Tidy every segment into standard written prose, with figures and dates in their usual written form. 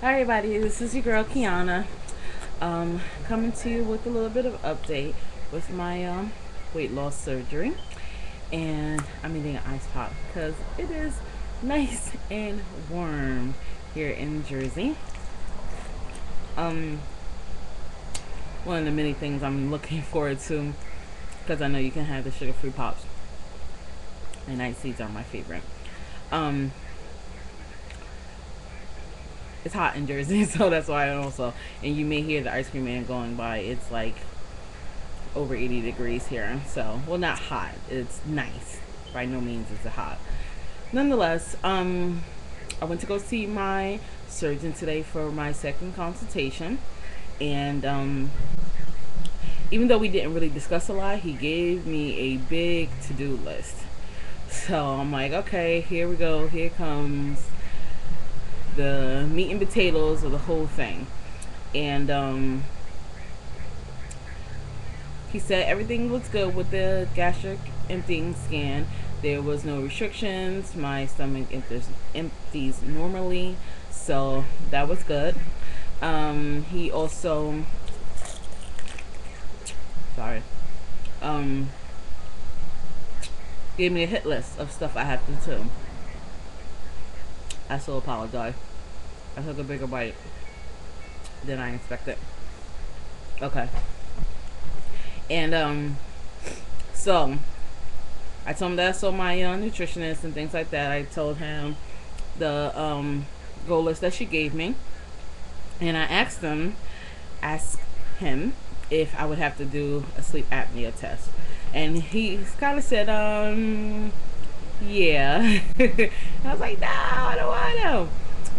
Hi everybody, this is your girl Kiana. Coming to you with a little bit of update with my weight loss surgery, and I'm eating an ice pop because it is nice and warm here in Jersey. Um, One of the many things I'm looking forward to because I know you can have the sugar-free pops, and ice seeds are my favorite. Um, it's hot in Jersey, so that's why I also. And you may hear the ice cream man going by. It's like over 80 degrees here. So, well, not hot. It's nice. By no means is it hot. Nonetheless, I went to go see my surgeon today for my second consultation, and even though we didn't really discuss a lot, he gave me a big to-do list. So I'm like, okay, here we go. Here comes the meat and potatoes of the whole thing. And he said everything was good with the gastric emptying scan. There was no restrictions. My stomach empties normally, so that was good. He also, sorry, um, gave me a hit list of stuff I have to do. I so apologize. I took a bigger bite than I expected. Okay, and so I told him that I saw my nutritionist and things like that. I told him the goal list that she gave me, and I asked him if I would have to do a sleep apnea test, and he kind of said, yeah. I was like, no, I don't want to.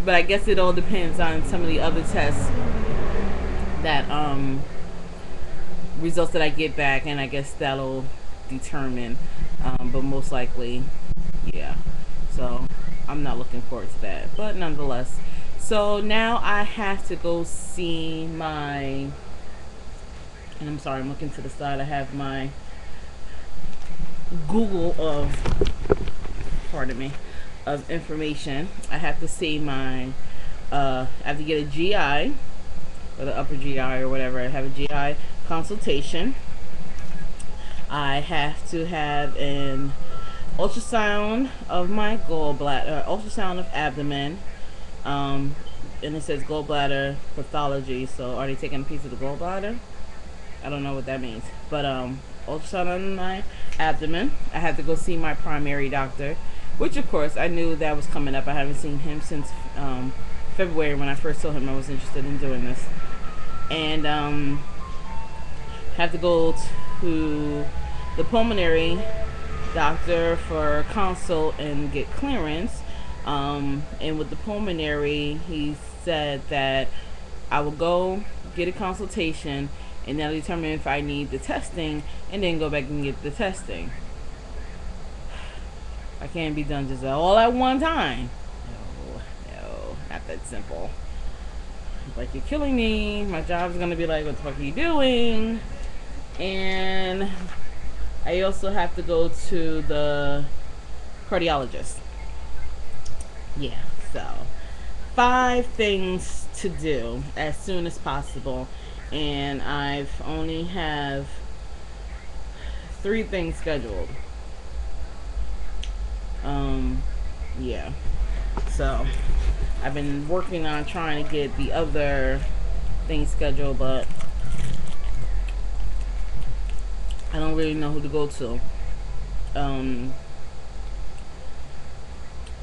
But I guess it all depends on some of the other tests that results that I get back, and I guess that'll determine. But most likely, yeah. So I'm not looking forward to that, but nonetheless. So now I have to go see my. And I'm sorry, I'm looking to the side. I have my Google of, pardon me, of information. I have to see my. I have to get a GI or the upper GI or whatever. I have a GI consultation. I have to have an ultrasound of my gallbladder, ultrasound of abdomen, and it says gallbladder pathology. So are they taking a piece of the gallbladder? I don't know what that means, but ultrasound on my abdomen. I have to go see my primary doctor, which of course I knew that was coming up. I haven't seen him since February when I first told him I was interested in doing this, and have to go to the pulmonary doctor for consult and get clearance. And with the pulmonary, he said that I will go get a consultation, and that'll determine if I need the testing, and then go back and get the testing. I can't be done just all at one time. No, not that simple. Like, you're killing me. My job's gonna be like, what the fuck are you doing? And I also have to go to the cardiologist. Yeah, so 5 things to do as soon as possible, and I've only have 3 things scheduled. Yeah. So I've been working on trying to get the other things scheduled, but I don't really know who to go to.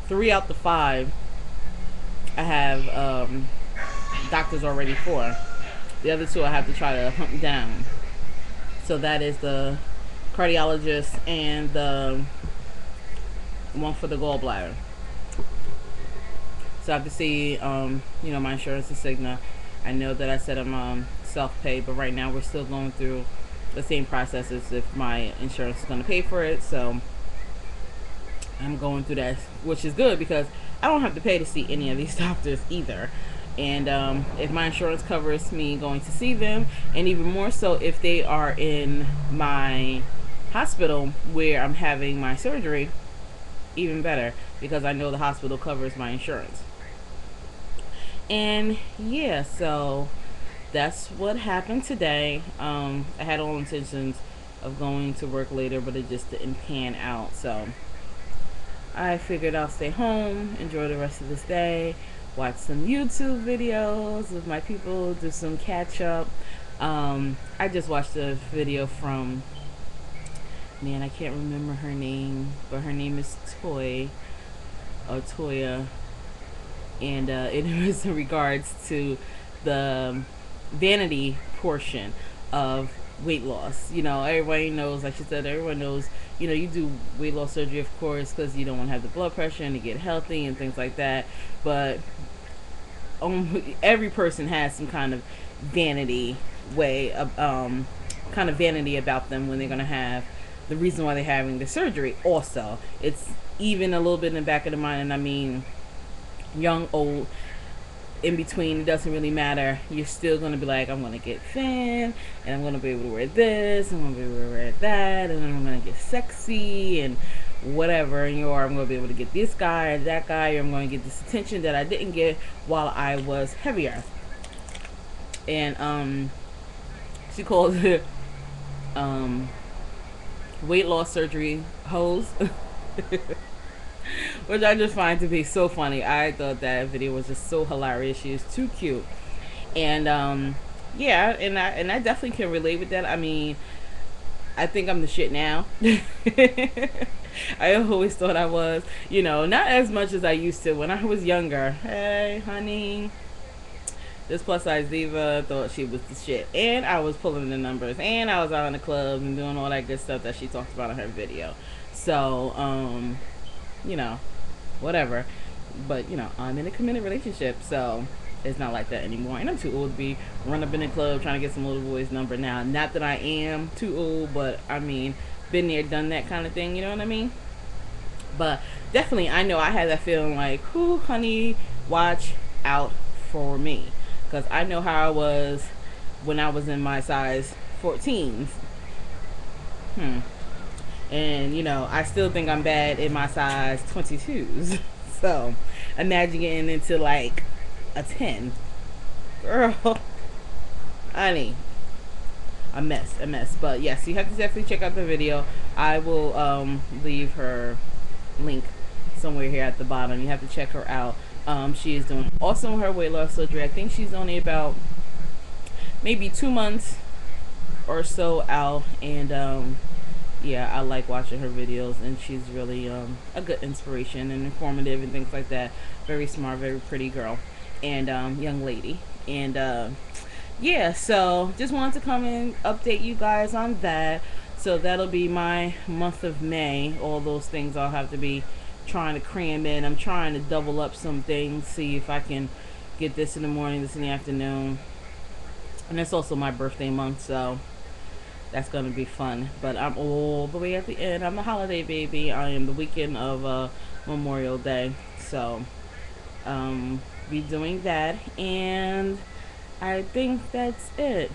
3 out the 5 I have doctors already for. The other 2 I have to try to hunt down. So that is the cardiologist and the one for the gallbladder. So I have to see, my insurance is Cigna. I know that I said I'm self-pay, but right now we're still going through the same process as if my insurance is going to pay for it. So I'm going through that, which is good because I don't have to pay to see any of these doctors either. And if my insurance covers me going to see them, and even more so if they are in my hospital where I'm having my surgery, even better, because I know the hospital covers my insurance. And yeah, so that's what happened today. I had all intentions of going to work later, but it just didn't pan out. So I figured I'll stay home, enjoy the rest of this day, watch some YouTube videos with my people, do some catch up. I just watched a video from, man, I can't remember her name, but her name is Toya, and it was in regards to the vanity portion of weight loss. You know, everybody knows, like she said, everyone knows, you know, you do weight loss surgery, of course, because you don't want to have the blood pressure and to get healthy and things like that. But every person has some kind of vanity way of, kind of vanity about them when they're going to have the reason why they're having the surgery. Also, it's even a little bit in the back of the mind, and I mean, young, old, in between, it doesn't really matter. You're still going to be like, I'm going to get thin, and I'm going to be able to wear this, I'm going to be able to wear that, and then I'm going to get sexy, and whatever. And I'm going to be able to get this guy or that guy, or I'm going to get this attention that I didn't get while I was heavier. And she calls it weight loss surgery hoes. Which I just find to be so funny. I thought that video was just so hilarious. She is too cute. And yeah, and I definitely can relate with that. I mean, I think I'm the shit now. I always thought I was, you know, not as much as I used to when I was younger. Hey, honey, this plus size diva thought she was the shit, and I was pulling the numbers, and I was out in the clubs and doing all that good stuff that she talked about in her video. So you know, whatever. But you know, I'm in a committed relationship, so it's not like that anymore. And I'm too old to be run up in the club trying to get some little boy's number now. Not that I am too old, but I mean, been there, done that kind of thing. You know what I mean? But definitely, I know I had that feeling like, whoo, honey, watch out for me, because I know how I was when I was in my size 14s. And you know, I still think I'm bad in my size 22s. So imagine getting into like a 10. Girl, honey, a mess. But yes, you have to definitely check out the video. I will leave her link somewhere here at the bottom. You have to check her out. She is doing awesome with her weight loss surgery. I think she's only about maybe 2 months or so out, and yeah, I like watching her videos, and she's really a good inspiration and informative and things like that. Very smart, very pretty girl, and young lady. And yeah, so just wanted to come and update you guys on that. So that'll be my month of May. All those things I'll have to be trying to cram in. I'm trying to double up some things, see if I can get this in the morning, this in the afternoon. And it's also my birthday month, so that's going to be fun. But I'm all the way at the end. I'm a holiday baby. I am the weekend of Memorial Day. So be doing that. And I think that's it.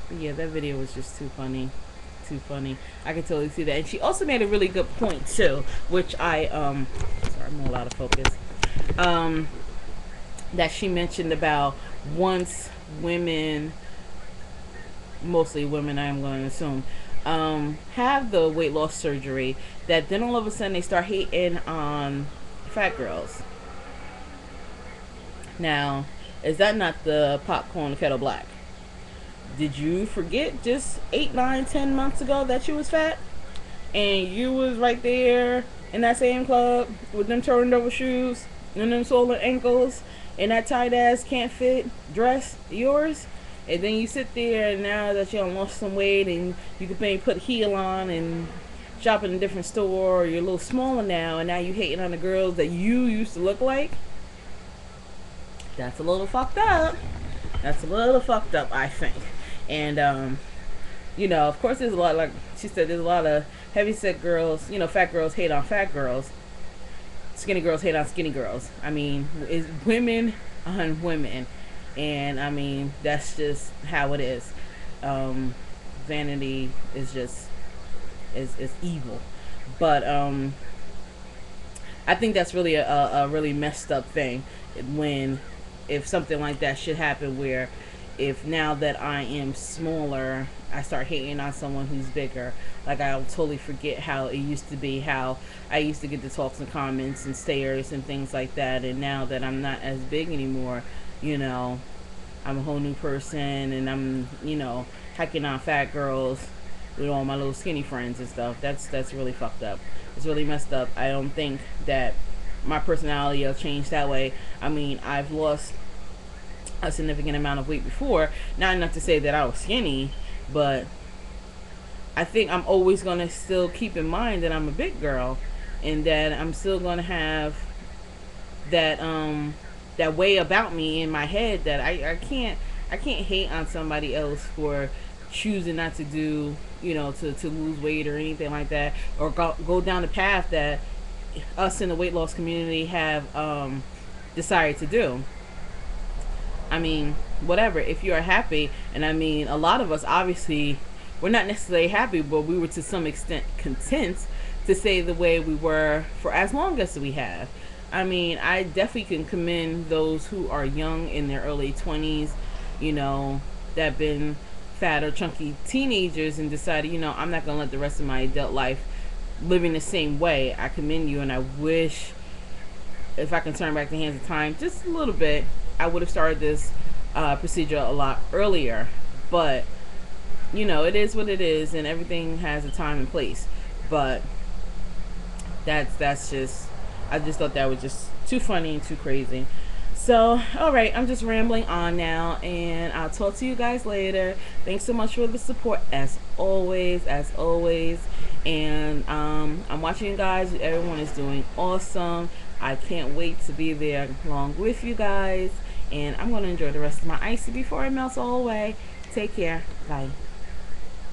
But yeah, that video was just too funny. Too funny. I can totally see that. And she also made a really good point too, which I sorry, I'm all out of focus. That she mentioned about once women, mostly women, I'm going to assume, have the weight loss surgery, that then all of a sudden they start hating on fat girls. Now, is that not the popcorn kettle black? Did you forget just 8, 9, 10 months ago that you was fat? And you was right there in that same club with them turned over shoes and them swollen ankles and that tight ass can't fit dress yours? And then you sit there, and now that you done lost some weight and you can maybe put a heel on and shop in a different store, or you're a little smaller now, and now you hating on the girls that you used to look like? That's a little fucked up. That's a little fucked up, I think. And you know, of course there's a lot, like she said, there's a lot of heavyset girls, you know, fat girls hate on fat girls, skinny girls hate on skinny girls. I mean, it's women on women. And I mean, that's just how it is. Vanity is just is evil. But I think that's really a really messed up thing when if something like that should happen, where if now that I am smaller, I start hating on someone who's bigger. Like, I'll totally forget how it used to be, how I used to get the talks and comments and stares and things like that. And now that I'm not as big anymore, you know, I'm a whole new person, and I'm, you know, hacking on fat girls with all my little skinny friends and stuff. That's really fucked up. It's really messed up. I don't think that my personality will change that way. I mean, I've lost a significant amount of weight before. Not enough to say that I was skinny, but I think I'm always gonna still keep in mind that I'm a big girl, and that I'm still gonna have that that way about me in my head, that I can't hate on somebody else for choosing not to do, you know, to lose weight or anything like that, or go down the path that us in the weight loss community have decided to do. I mean, whatever. If you are happy, and I mean, a lot of us obviously, we're not necessarily happy, but we were to some extent content to stay the way we were for as long as we have. I mean, I definitely can commend those who are young in their early 20s, you know, that have been fat or chunky teenagers and decided, you know, I'm not going to let the rest of my adult life living the same way. I commend you, and I wish if I can turn back the hands of time just a little bit, I would have started this procedure a lot earlier. But, you know, it is what it is, and everything has a time and place. But that's just, I just thought that was just too funny and too crazy. So, alright, I'm just rambling on now, and I'll talk to you guys later. Thanks so much for the support, as always, and I'm watching you guys. Everyone is doing awesome. I can't wait to be there along with you guys, and I'm going to enjoy the rest of my icy before it melts all away. Take care. Bye.